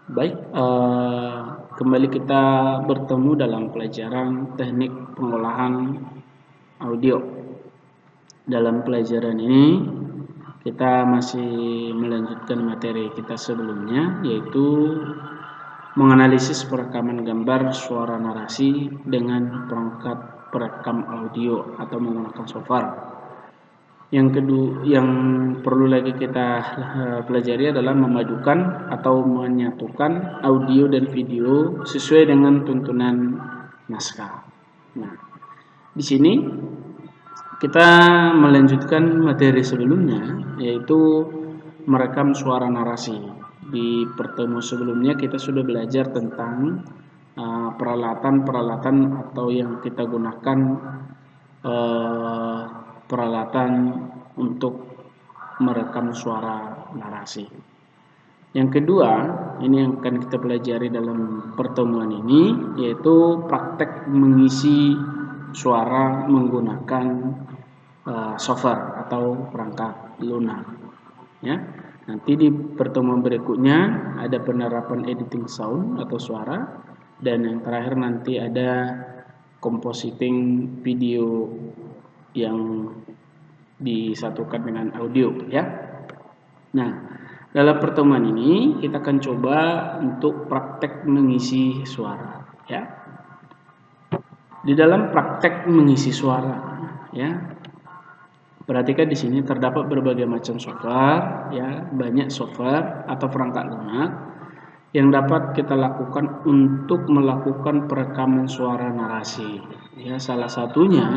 Baik, kembali kita bertemu dalam pelajaran teknik pengolahan audio. Dalam pelajaran ini kita masih melanjutkan materi kita sebelumnya, yaitu menganalisis perekaman gambar suara narasi dengan perangkat perekam audio atau menggunakan software. Yang kedua, yang perlu lagi kita pelajari adalah memadukan atau menyatukan audio dan video sesuai dengan tuntunan naskah. Nah, di sini kita melanjutkan materi sebelumnya, yaitu merekam suara narasi. Di pertemuan sebelumnya kita sudah belajar tentang peralatan-peralatan atau yang kita gunakan, peralatan untuk merekam suara narasi. Yang kedua, ini yang akan kita pelajari dalam pertemuan ini, yaitu praktek mengisi suara menggunakan software atau perangkat lunak. Ya, nanti di pertemuan berikutnya ada penerapan editing sound atau suara, dan yang terakhir nanti ada compositing video yang disatukan dengan audio, ya. Nah, dalam pertemuan ini kita akan coba untuk praktek mengisi suara, ya. Di dalam praktek mengisi suara, ya, perhatikan di sini terdapat berbagai macam software, ya, banyak software atau perangkat lunak yang dapat kita lakukan untuk melakukan perekaman suara narasi. Ya, salah satunya,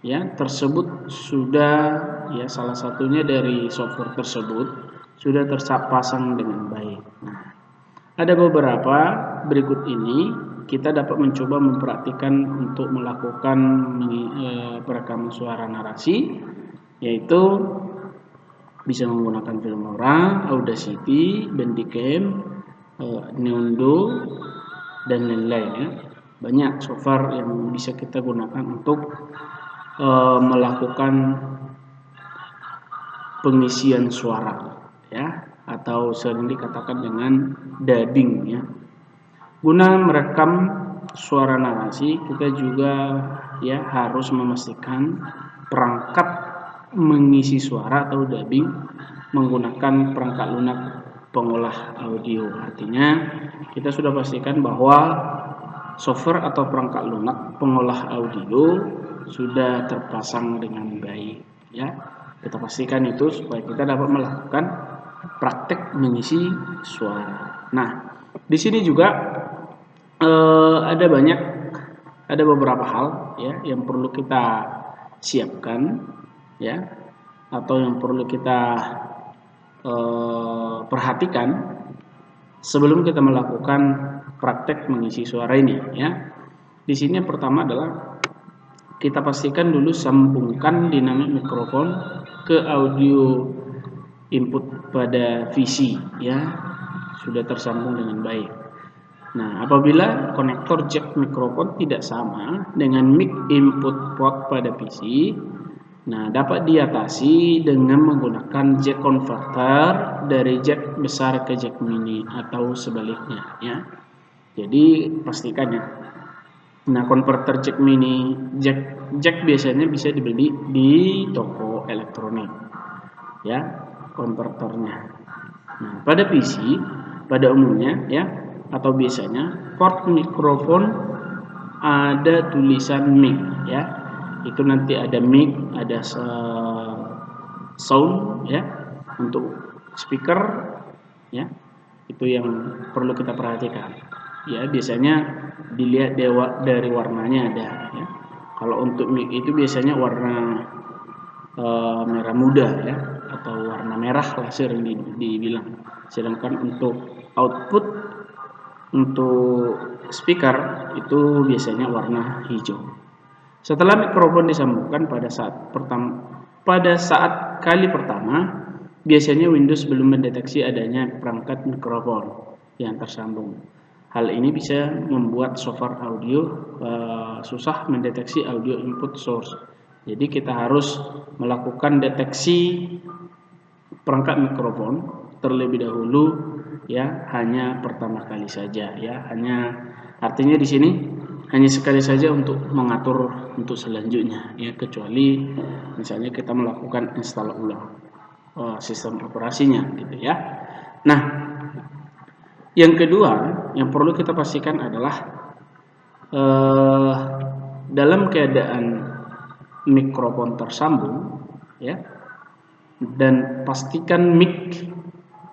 ya, tersebut sudah, ya, salah satunya dari software tersebut sudah terpasang dengan baik. Nah, ada beberapa berikut ini kita dapat mencoba mempraktikkan untuk melakukan perekaman suara narasi, yaitu bisa menggunakan Filmora, Audacity, Bandicam, Neondo, dan lain-lain, ya. Banyak software yang bisa kita gunakan untuk melakukan pengisian suara, ya, atau sering dikatakan dengan dubbing, ya. Guna merekam suara narasi, kita juga, ya, harus memastikan perangkat mengisi suara atau dubbing menggunakan perangkat lunak pengolah audio. Artinya kita sudah pastikan bahwa software atau perangkat lunak pengolah audio sudah terpasang dengan baik, ya. Kita pastikan itu supaya kita dapat melakukan praktek mengisi suara. Nah, di sini juga ada beberapa hal, ya, yang perlu kita siapkan, ya, atau yang perlu kita perhatikan sebelum kita melakukan praktek mengisi suara ini, ya. Di sini yang pertama adalah kita pastikan dulu sambungkan dinamik mikrofon ke audio input pada PC, ya, sudah tersambung dengan baik. Nah, apabila konektor jack mikrofon tidak sama dengan mic input port pada PC, nah, dapat diatasi dengan menggunakan jack converter dari jack besar ke jack mini atau sebaliknya, ya. Jadi pastikan, ya. Nah, konverter jack mini, jack biasanya bisa dibeli di toko elektronik, ya, konverternya. Nah, pada PC pada umumnya, ya, atau biasanya port mikrofon ada tulisan mic, ya. Itu nanti ada mic, ada sound, ya, untuk speaker, ya. Itu yang perlu kita perhatikan, ya. Biasanya dilihat dari warnanya ada, ya. Kalau untuk mic itu biasanya warna merah muda, ya, atau warna merah lah sering dibilang. Sedangkan untuk output untuk speaker itu biasanya warna hijau. Setelah mikrofon disambungkan pada saat kali pertama, biasanya Windows belum mendeteksi adanya perangkat mikrofon yang tersambung. Hal ini bisa membuat software audio susah mendeteksi audio input source. Jadi kita harus melakukan deteksi perangkat mikrofon terlebih dahulu ya hanya pertama kali saja, ya artinya di sini hanya sekali saja untuk mengatur untuk selanjutnya, ya kecuali misalnya kita melakukan install ulang sistem operasinya gitu ya. Nah, yang kedua yang perlu kita pastikan adalah dalam keadaan mikrofon tersambung, ya, dan pastikan mic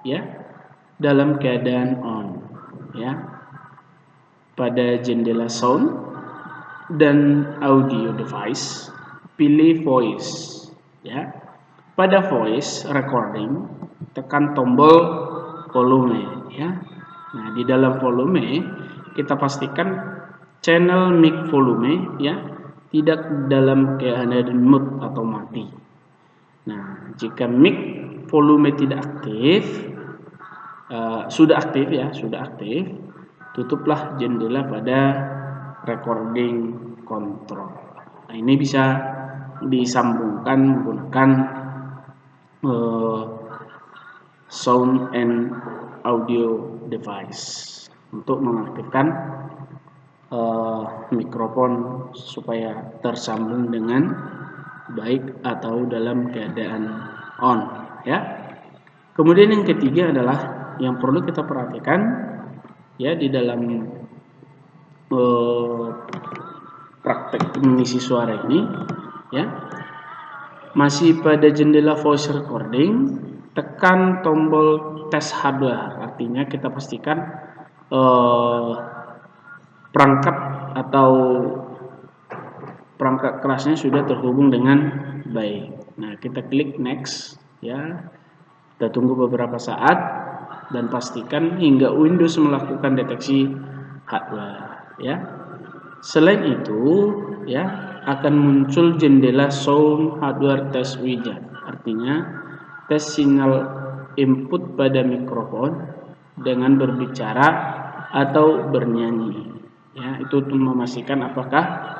ya dalam keadaan on, ya, pada jendela sound dan audio device pilih voice, ya. Pada voice recording tekan tombol volume, ya. Nah, di dalam volume kita pastikan channel mic volume, ya, tidak dalam keadaan mute atau mati. Nah, jika mic volume tidak aktif, sudah aktif, tutuplah jendela pada recording control. Nah, ini bisa disambungkan menggunakan sound and audio device untuk mengaktifkan mikrofon supaya tersambung dengan baik atau dalam keadaan on, ya. Kemudian yang ketiga adalah yang perlu kita perhatikan, ya, di dalam praktek mengisi suara ini, ya, masih pada jendela voice recording, tekan tombol tes hardware. Artinya kita pastikan perangkat atau perangkat kerasnya sudah terhubung dengan baik. Nah, kita klik next, ya. Kita tunggu beberapa saat dan pastikan hingga Windows melakukan deteksi hardware, ya. Selain itu, ya, akan muncul jendela sound hardware test widget. Artinya tes sinyal input pada mikrofon dengan berbicara atau bernyanyi, ya. Itu untuk memastikan apakah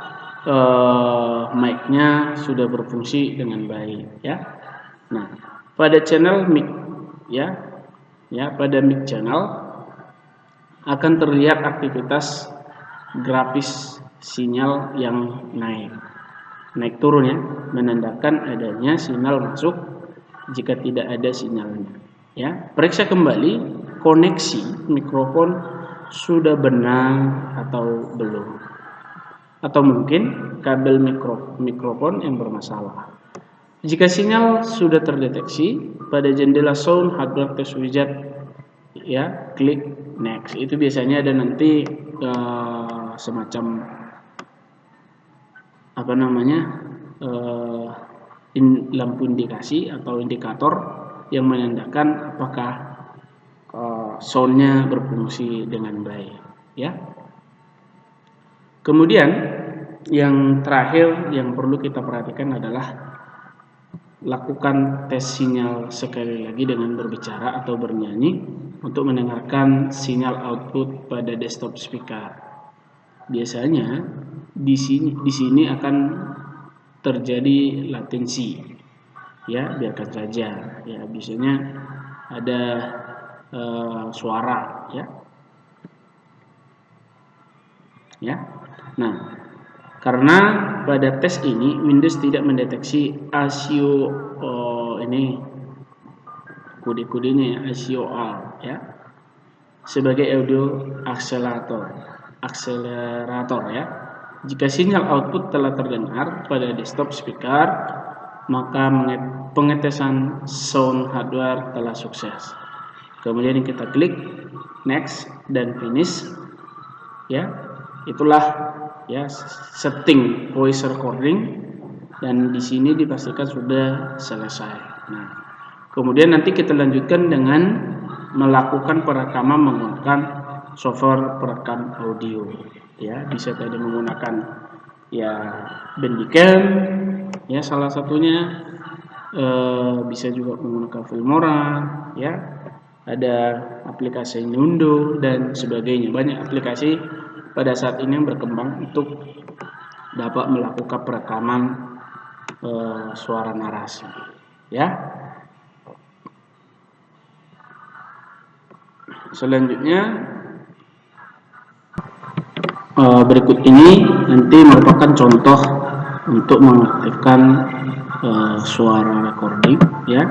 mic-nya sudah berfungsi dengan baik, ya. Nah, pada channel mic, ya, pada mic channel akan terlihat aktivitas grafis sinyal yang naik turun, ya, menandakan adanya sinyal masuk jika tidak ada sinyalnya, ya. Periksa kembali koneksi mikrofon sudah benar atau belum, atau mungkin kabel mikrofon yang bermasalah. Jika sinyal sudah terdeteksi pada jendela sound hardware test widget, ya, klik next. Itu biasanya ada nanti semacam lampu indikasi atau indikator yang menandakan apakah soundnya berfungsi dengan baik, ya. Kemudian yang terakhir yang perlu kita perhatikan adalah lakukan tes sinyal sekali lagi dengan berbicara atau bernyanyi untuk mendengarkan sinyal output pada desktop speaker. Biasanya di sini akan terjadi latensi, ya, biarkan saja, ya. Biasanya ada suara, ya. Nah, karena pada tes ini Windows tidak mendeteksi ASIO, ini kode-kodenya, ya, ASIO-A, ya, sebagai audio akselerator, ya. Jika sinyal output telah terdengar pada desktop speaker, maka pengetesan sound hardware telah sukses. Kemudian kita klik next dan finish, ya. Itulah, ya, setting voice recording dan di sini dipastikan sudah selesai. Nah, kemudian nanti kita lanjutkan dengan melakukan perekaman menggunakan software perekam audio, ya. Bisa tadi menggunakan, ya, Bandicam, ya, salah satunya, bisa juga menggunakan Filmora, ya. Ada aplikasi Nundo dan sebagainya. Banyak aplikasi pada saat ini yang berkembang untuk dapat melakukan perekaman suara narasi, ya. Selanjutnya berikut ini nanti merupakan contoh untuk mengaktifkan suara recording ya.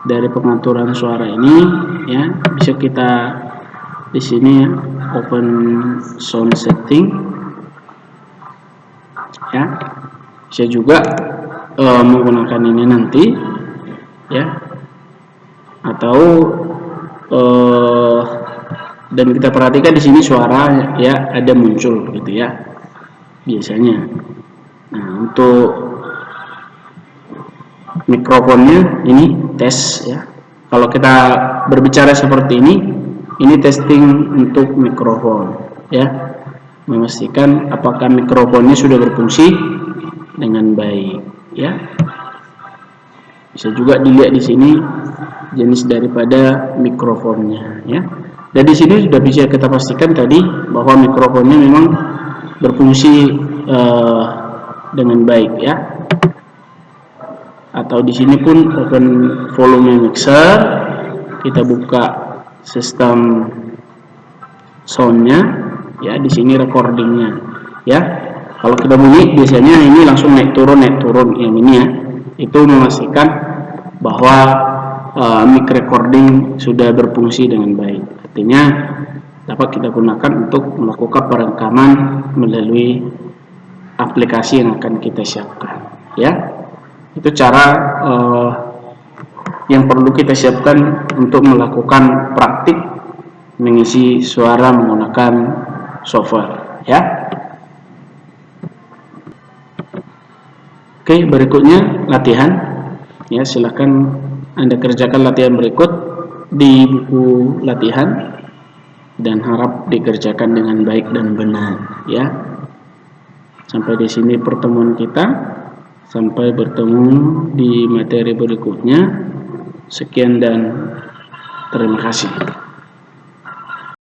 Dari pengaturan suara ini ya, bisa kita di sini ya, open sound setting ya. Bisa juga menggunakan ini nanti ya, atau dan kita perhatikan di sini suara ya ada muncul gitu ya biasanya. Nah, untuk mikrofonnya ini tes ya. Kalau kita berbicara seperti ini testing untuk mikrofon ya. Memastikan apakah mikrofonnya sudah berfungsi dengan baik ya. Bisa juga dilihat di sini jenis daripada mikrofonnya ya. Dan di sini sudah bisa kita pastikan tadi bahwa mikrofonnya memang berfungsi dengan baik ya. Atau di sini pun open volume mixer, kita buka sistem soundnya ya. Di sini recordingnya ya. Kalau kita bunyi biasanya ini langsung naik turun yang ini ya. Itu memastikan bahwa mic recording sudah berfungsi dengan baik. Artinya dapat kita gunakan untuk melakukan perekaman melalui aplikasi yang akan kita siapkan ya. Itu cara yang perlu kita siapkan untuk melakukan praktik mengisi suara menggunakan software ya. Oke, berikutnya latihan ya. Silakan Anda kerjakan latihan berikut di buku latihan dan harap dikerjakan dengan baik dan benar ya. Sampai di sini pertemuan kita. Sampai bertemu di materi berikutnya. Sekian dan terima kasih.